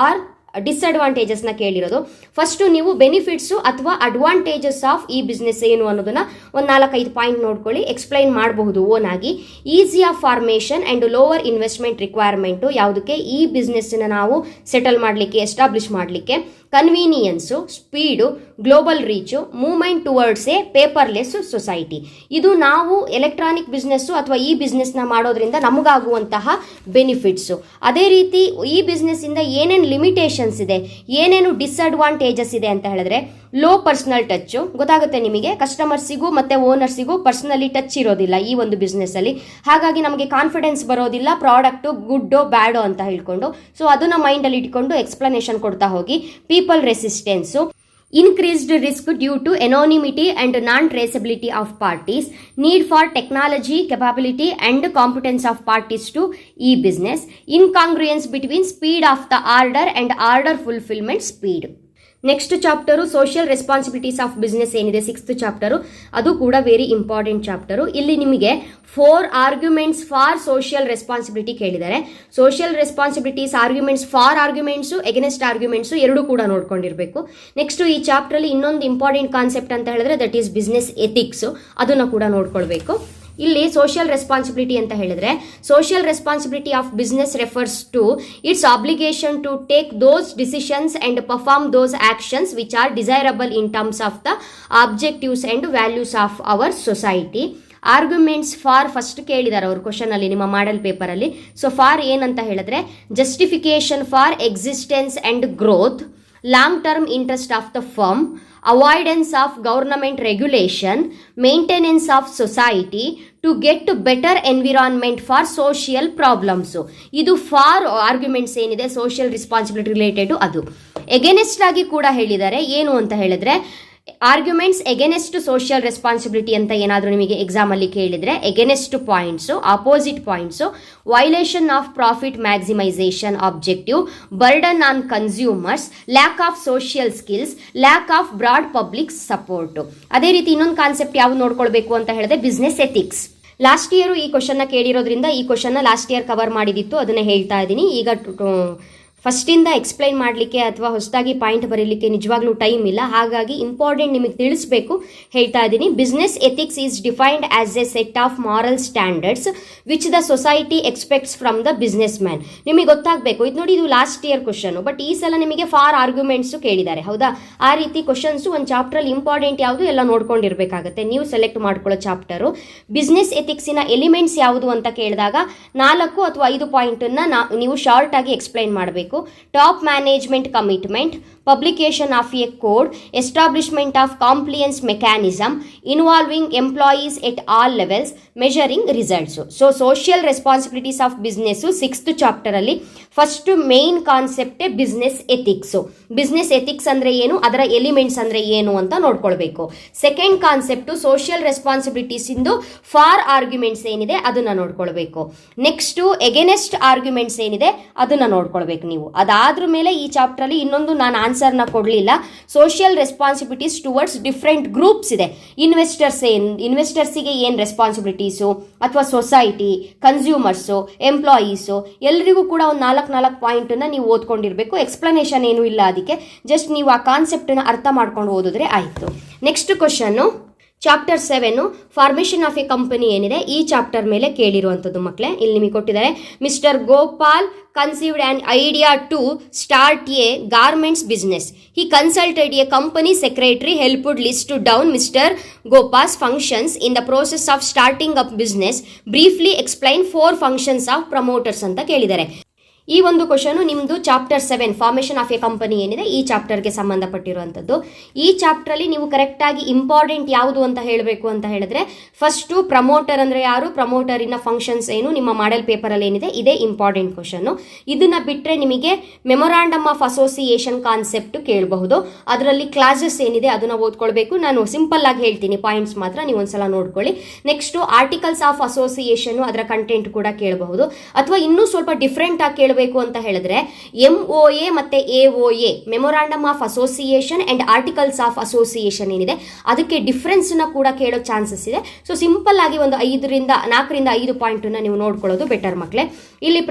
ಆರ್ ಡಿಸ್ಅಡ್ವಾಂಟೇಜಸ್ನ ಕೇಳಿರೋದು. ಫಸ್ಟು ನೀವು ಬೆನಿಫಿಟ್ಸು ಅಥವಾ ಅಡ್ವಾಂಟೇಜಸ್ ಆಫ್ ಈ ಬಿಸ್ನೆಸ್ ಏನು ಅನ್ನೋದನ್ನ ಒಂದು 4-5 ಪಾಯಿಂಟ್ ನೋಡ್ಕೊಳ್ಳಿ. ಎಕ್ಸ್ಪ್ಲೈನ್ ಮಾಡಬಹುದು ಓನ್ ಆಗಿ. Easy of formation and lower investment requirement, ಯಾವುದಕ್ಕೆ ಈ ಬಿಸ್ನೆಸ್ನ ನಾವು ಸೆಟಲ್ ಮಾಡಲಿಕ್ಕೆ, ಎಸ್ಟಾಬ್ಲಿಷ್ ಮಾಡಲಿಕ್ಕೆ. Convenience, speed, global reach, movement towards a paperless society. ಇದು ನಾವು ಎಲೆಕ್ಟ್ರಾನಿಕ್ ಬಿಸ್ನೆಸ್ಸು ಅಥವಾ ಈ ಬಿಸ್ನೆಸ್ನ ಮಾಡೋದ್ರಿಂದ ನಮಗಾಗುವಂತಹ ಬೆನಿಫಿಟ್ಸು. ಅದೇ ರೀತಿ ಈ ಬಿಸ್ನೆಸ್ಸಿಂದ ಏನೇನು ಲಿಮಿಟೇಷನ್ಸ್ ಇದೆ, ಏನೇನು ಡಿಸ್ಅಡ್ವಾಂಟೇಜಸ್ ಇದೆ ಅಂತ ಹೇಳಿದ್ರೆ, ಲೋ ಪರ್ಸನಲ್ ಟಚ್ಚು. ಗೊತ್ತಾಗುತ್ತೆ ನಿಮಗೆ, ಕಸ್ಟಮರ್ಸಿಗೂ ಮತ್ತು ಓನರ್ಸಿಗೂ ಪರ್ಸನಲಿ ಟಚ್ ಇರೋದಿಲ್ಲ ಈ ಒಂದು ಬಿಸ್ನೆಸ್ಸಲ್ಲಿ. ಹಾಗಾಗಿ ನಮಗೆ ಕಾನ್ಫಿಡೆನ್ಸ್ ಬರೋದಿಲ್ಲ ಪ್ರಾಡಕ್ಟು ಗುಡ್ಡೋ ಬ್ಯಾಡೋ ಅಂತ ಹೇಳ್ಕೊಂಡು. ಸೊ ಅದನ್ನು ಮೈಂಡಲ್ಲಿ ಇಟ್ಕೊಂಡು ಎಕ್ಸ್ಪ್ಲನೇಷನ್ ಕೊಡ್ತಾ ಹೋಗಿ. People resistance, increased risk due to anonymity and non-traceability of parties, need for technology capability and competence of parties to e-business, incongruence between speed of the order and order fulfillment speed. Next chapter social responsibilities of business ಏನಿದೆ, 6th chapter, ಅದು ಕೂಡ very important chapter. ಇಲ್ಲಿ ನಿಮಗೆ 4 arguments for social responsibility ಕೇಳಿದ್ದಾರೆ. Social responsibilities arguments, for arguments, against arguments ಎರಡೂ ಕೂಡ ನೋಡ್ಕೊಂಡಿರಬೇಕು. Next ಈ ಚಾಪ್ಟರಲ್ಲಿ ಇನ್ನೊಂದು ಇಂಪಾರ್ಟೆಂಟ್ ಕಾನ್ಸೆಪ್ಟ್ ಅಂತ ಹೇಳಿದ್ರೆ ದಟ್ ಈಸ್ ಬಿಸ್ನೆಸ್ ಎಥಿಕ್ಸು, ಅದನ್ನು ಕೂಡ ನೋಡ್ಕೊಳ್ಬೇಕು. ಇಲ್ಲಿ ಸೋಷಿಯಲ್ ರೆಸ್ಪಾನ್ಸಿಬಿಲಿಟಿ ಅಂತ ಹೇಳಿದ್ರೆ, social responsibility of business refers to its obligation to take those decisions and perform those actions which are desirable in terms of the objectives and values of our society. Arguments for first ಕೇಳಿದ್ದಾರೆ ಅವರು ಕ್ವಶನಲ್ಲಿ, ನಿಮ್ಮ model ಪೇಪರಲ್ಲಿ. So for ಏನಂತ ಹೇಳಿದ್ರೆ, justification for existence and growth, long term interest of the firm, avoidance of government regulation, maintenance of society to get better environment for social problems. ಇದು for arguments ಏನಿದೆ social responsibility related. ಅದು against ಆಗಿ ಕೂಡ ಹೇಳಿದ್ದಾರೆ. ಏನು ಅಂತ ಹೇಳಿದ್ರೆ, arguments against social responsibility ಅಂತ ಏನಾದರೂ ನಿಮಗೆ ಎಕ್ಸಾಮಲ್ಲಿ ಕೇಳಿದರೆ, against points, opposite points, violation of profit maximisation objective, burden on consumers, lack of social skills, lack of broad public support. ಅದೇ ರೀತಿ ಇನ್ನೊಂದು ಕಾನ್ಸೆಪ್ಟ್ ಯಾವ್ದು ನೋಡ್ಕೊಳ್ಬೇಕು ಅಂತ ಹೇಳಿದ್ರೆ, ಬಿಸ್ನೆಸ್ ಎಥಿಕ್ಸ್. ಲಾಸ್ಟ್ ಇಯರು ಈ ಕ್ವಶನ್ನ ಕೇಳಿರೋದ್ರಿಂದ ಈ ಕ್ವಶನ್ನ ಲಾಸ್ಟ್ ಇಯರ್ ಕವರ್ ಮಾಡಿದಿತ್ತು, ಅದನ್ನೇ ಹೇಳ್ತಾ ಇದ್ದೀನಿ. ಈಗ ಫಸ್ಟಿಂದ ಎಕ್ಸ್ಪ್ಲೈನ್ ಮಾಡಲಿಕ್ಕೆ ಅಥವಾ ಹೊಸದಾಗಿ ಪಾಯಿಂಟ್ ಬರೀಲಿಕ್ಕೆ ನಿಜವಾಗ್ಲೂ ಟೈಮ್ ಇಲ್ಲ. ಹಾಗಾಗಿ ಇಂಪಾರ್ಟೆಂಟ್ ನಿಮಗೆ ತಿಳಿಸ್ಬೇಕು, ಹೇಳ್ತಾ ಇದ್ದೀನಿ. Business ethics is defined as A set of moral standards which the society expects from the business man. ನಿಮಗೆ ಗೊತ್ತಾಗಬೇಕು. ಇದು ನೋಡಿ, ಇದು ಲಾಸ್ಟ್ ಇಯರ್ ಕ್ವಶನ್, ಬಟ್ ಈ ಸಲ ನಿಮಗೆ ಫಾರ್ ಆರ್ಗ್ಯುಮೆಂಟ್ಸು ಕೇಳಿದ್ದಾರೆ. ಹೌದಾ? ಆ ರೀತಿ ಕ್ವಶನ್ಸು ಒಂದು ಚಾಪ್ಟ್ರಲ್ಲಿ ಇಂಪಾರ್ಟೆಂಟ್ ಯಾವುದು ಎಲ್ಲ ನೋಡ್ಕೊಂಡಿರಬೇಕಾಗತ್ತೆ. ನೀವು ಸೆಲೆಕ್ಟ್ ಮಾಡ್ಕೊಳ್ಳೋ ಚಾಪ್ಟರು. ಬಿಸ್ನೆಸ್ ಎಥಿಕ್ಸಿನ ಎಲಿಮೆಂಟ್ಸ್ ಯಾವುದು ಅಂತ ಕೇಳಿದಾಗ 4 ಅಥವಾ 5 ಪಾಯಿಂಟನ್ನು ನೀವು ಶಾರ್ಟ್ ಆಗಿ ಎಕ್ಸ್ಪ್ಲೈನ್ ಮಾಡಬೇಕು. Top management commitment, publication of a code, establishment of compliance mechanism involving employees at all levels, measuring results. So social responsibilities of business 6th chapter ಅಲ್ಲಿ first main concept business ethics. Business ethics ಅಂದ್ರೆ ಏನು, ಅದರ elements ಅಂದ್ರೆ ಏನು ಅಂತ ನೋಡ್ಕೊಳ್ಬೇಕು. Second concept social responsibilities ಇಂದು for arguments ಏನಿದೆ ಅದನ್ನ ನೋಡ್ಕೊಳ್ಬೇಕು. ನೆಕ್ಸ್ಟ್ ಎಗೇನೆಸ್ಟ್ ಆರ್ಗ್ಯುಮೆಂಟ್ಸ್ ಏನಿದೆ ಅದನ್ನ ನೋಡ್ಕೊಳ್ಬೇಕು ನೀವು. ಅದಾದ್ರ ಮೇಲೆ ಈ ಚಾಪ್ಟರ್ ಅಲ್ಲಿ ಇನ್ನೊಂದು ನಾನು ಆನ್ಸರ್ನ ಕೊಡಲಿಲ್ಲ. Social responsibilities towards different groups ಇದೆ. ಇನ್ವೆಸ್ಟರ್ಸಿಗೆ ಏನು ರೆಸ್ಪಾನ್ಸಿಬಿಲಿಟೀಸು, ಅಥವಾ ಸೊಸೈಟಿ, ಕನ್ಸ್ಯೂಮರ್ಸು, ಎಂಪ್ಲಾಯೀಸು, ಎಲ್ಲರಿಗೂ ಕೂಡ ಒಂದು 4 ಪಾಯಿಂಟನ್ನು ನೀವು ಓದ್ಕೊಂಡಿರಬೇಕು. ಎಕ್ಸ್ಪ್ಲನೇಷನ್ ಏನು ಇಲ್ಲ ಅದಕ್ಕೆ, ಜಸ್ಟ್ ನೀವು ಆ ಕಾನ್ಸೆಪ್ಟನ್ನು ಅರ್ಥ ಮಾಡ್ಕೊಂಡು ಓದಿದ್ರೆ ಆಯಿತು. Next question chapter 7 formation of A company ಏನಿದೆ ಈ ಚಾಪ್ಟರ್ ಮೇಲೆ ಕೇಳಿರುವಂಥದ್ದು ಮಕ್ಕಳೇ. ಇಲ್ಲಿ ನಿಮಗೆ ಕೊಟ್ಟಿದ್ದಾರೆ, mister Gopal conceived an idea to start a garments business. He consulted a company secretary, helped list down Mr. Gopal's functions in the process of starting up business. Briefly explain 4 functions of promoters ಅಂತ ಕೇಳಿದ್ದಾರೆ. ಈ ಒಂದು question ನಿಮ್ಮದು chapter 7 formation of A company ಏನಿದೆ ಈ ಚಾಪ್ಟರ್ಗೆ ಸಂಬಂಧಪಟ್ಟಿರುವಂಥದ್ದು. ಈ ಚಾಪ್ಟ್ರಲ್ಲಿ ನೀವು ಕರೆಕ್ಟಾಗಿ ಇಂಪಾರ್ಟೆಂಟ್ ಯಾವುದು ಅಂತ ಹೇಳಬೇಕು ಅಂತ ಹೇಳಿದ್ರೆ, ಫಸ್ಟು ಪ್ರಮೋಟರ್ ಅಂದರೆ ಯಾರು, ಪ್ರಮೋಟರಿನ ಫಂಕ್ಷನ್ಸ್ ಏನು, ನಿಮ್ಮ ಮಾಡೆಲ್ ಪೇಪರಲ್ಲಿ ಏನಿದೆ ಇದೇ ಇಂಪಾರ್ಟೆಂಟ್ ಕ್ವಶನ್ನು. ಇದನ್ನು ಬಿಟ್ಟರೆ ನಿಮಗೆ ಮೆಮೊರಾಂಡಮ್ ಆಫ್ ಅಸೋಸಿಯೇಷನ್ ಕಾನ್ಸೆಪ್ಟ್ ಕೇಳಬಹುದು. ಅದರಲ್ಲಿ ಕ್ಲಾಸಸ್ ಏನಿದೆ ಅದನ್ನು ಓದ್ಕೊಳ್ಬೇಕು. ನಾನು ಸಿಂಪಲ್ ಆಗಿ ಹೇಳ್ತೀನಿ, ಪಾಯಿಂಟ್ಸ್ ಮಾತ್ರ ನೀವು ಒಂದ್ಸಲ ನೋಡ್ಕೊಳ್ಳಿ. ನೆಕ್ಸ್ಟು ಆರ್ಟಿಕಲ್ಸ್ ಆಫ್ ಅಸೋಸಿಯೇಷನ್, ಅದರ ಕಂಟೆಂಟ್ ಕೂಡ ಕೇಳಬಹುದು. ಅಥವಾ ಇನ್ನೂ ಸ್ವಲ್ಪ ಡಿಫ್ರೆಂಟ್ ಆಗಿ ಹೇಳಬೇಕು ಅಂತ ಹೇಳಿದ್ರೆ MOA ಮತ್ತೆ AOA memorandum of association and articles of association ಏನಿದೆ ಅದಕ್ಕೆ ಡಿಫ್ರೆನ್ಸ್ ನ ಕೂಡ ಕೇಳೋ ಚಾನ್ಸಸ್ ಇದೆ. ಸೊ ಸಿಂಪಲ್ ಆಗಿ ಒಂದು 4 ಪಾಯಿಂಟ್ ನೀವು ನೋಡ್ಕೊಳ್ಳೋದು ಬೆಟರ್ ಮಕ್ಕಳೇ. ಇಲ್ಲಿ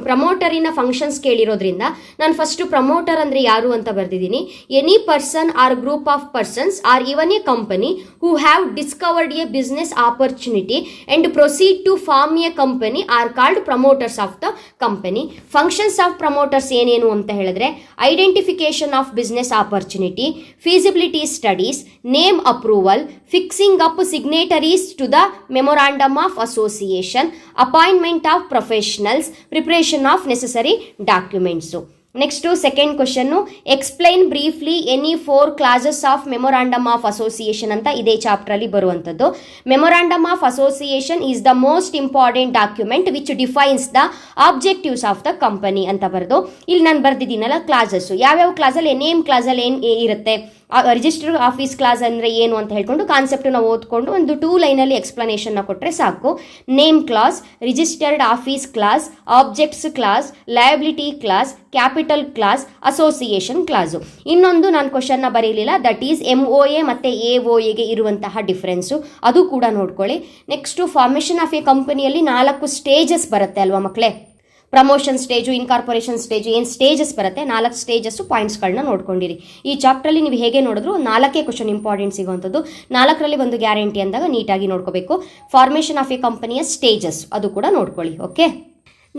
ಪ್ರಮೋಟರಿನ ಫಂಕ್ಷನ್ಸ್ ಕೇಳಿರೋದ್ರಿಂದ ನಾನು ಫಸ್ಟ್ ಪ್ರಮೋಟರ್ ಅಂದ್ರೆ ಯಾರು ಅಂತ ಬರ್ದಿದ್ದೀನಿ. Any person or group of persons or even a company who have discovered a business opportunity and proceed to form a company or called promoters of the company. Functions of promoters ಏನೇನು ಅಂತ ಹೇಳಿದ್ರೆ identification of business opportunity, feasibility studies, name approval, fixing up signatories to the memorandum of association, appointment of professionals, preparation of necessary documents. Next second question, explain briefly any 4 classes of memorandum of association ಅಂತ ಇದೇ chapter ಅಲ್ಲಿ ಬರುವಂತದ್ದು. Memorandum of association is the most important document which defines the objectives of the company ಅಂತ ಬರೆದು ಇಲ್ಲಿ ನಾನು ಬರ್ದಿದ್ದೀನಲ್ಲ classes ಯಾವ್ಯಾವ ಕ್ಲಾಸಲ್ಲಿ ನೇಮ್ ಕ್ಲಾಸಲ್ಲಿ ಏನು ಇರುತ್ತೆ, ರಿಜಿಸ್ಟರ್ ಆಫೀಸ್ ಕ್ಲಾಸ್ ಅಂದರೆ ಏನು ಅಂತ ಹೇಳ್ಕೊಂಡು ಕಾನ್ಸೆಪ್ಟನ್ನ ಓದ್ಕೊಂಡು ಒಂದು 2 ಲೈನಲ್ಲಿ ಎಕ್ಸ್ಪ್ಲನೇಷನ್ನ ಕೊಟ್ಟರೆ ಸಾಕು. Name class, registered office class, objects class, liability class, capital class, association class. ಇನ್ನೊಂದು ನಾನು ಕ್ವಶನ್ನ ಬರೀಲಿಲ್ಲ, ದಟ್ ಈಸ್ MOA ಮತ್ತು AOAಗೆ ಇರುವಂತಹ ಡಿಫ್ರೆನ್ಸು, ಅದು ಕೂಡ ನೋಡ್ಕೊಳ್ಳಿ. ನೆಕ್ಸ್ಟು ಫಾರ್ಮೇಷನ್ ಆಫ್ ಎ ಕಂಪನಿಯಲ್ಲಿ 4 ಸ್ಟೇಜಸ್ ಬರುತ್ತೆ ಅಲ್ವಾ ಮಕ್ಕಳೇ. ಪ್ರಮೋಷನ್ ಸ್ಟೇಜು, ಇನ್ಕಾರ್ಪೊರೇಷನ್ ಸ್ಟೇಜು, ಏನು ಸ್ಟೇಜಸ್ ಬರುತ್ತೆ 4 ಸ್ಟೇಜಸ್ಸು ಪಾಯಿಂಟ್ಸ್ಗಳನ್ನ ನೋಡ್ಕೊಂಡಿರಿ. ಈ ಚಾಪ್ಟ್ರಲ್ಲಿ ನೀವು ಹೇಗೆ ನೋಡಿದ್ರು 4 ಕ್ವಶನ್ ಇಂಪಾರ್ಟೆಂಟ್ ಸಿಗುವಂಥದ್ದು, 4ರಲ್ಲಿ ಒಂದು ಗ್ಯಾರಂಟಿ ಅಂದಾಗ ನೀಟಾಗಿ ನೋಡ್ಕೋಬೇಕು. ಫಾರ್ಮೇಷನ್ ಆಫ್ ಎ ಕಂಪನಿಯ ಸ್ಟೇಜಸ್ ಅದು ಕೂಡ ನೋಡ್ಕೊಳ್ಳಿ. Okay,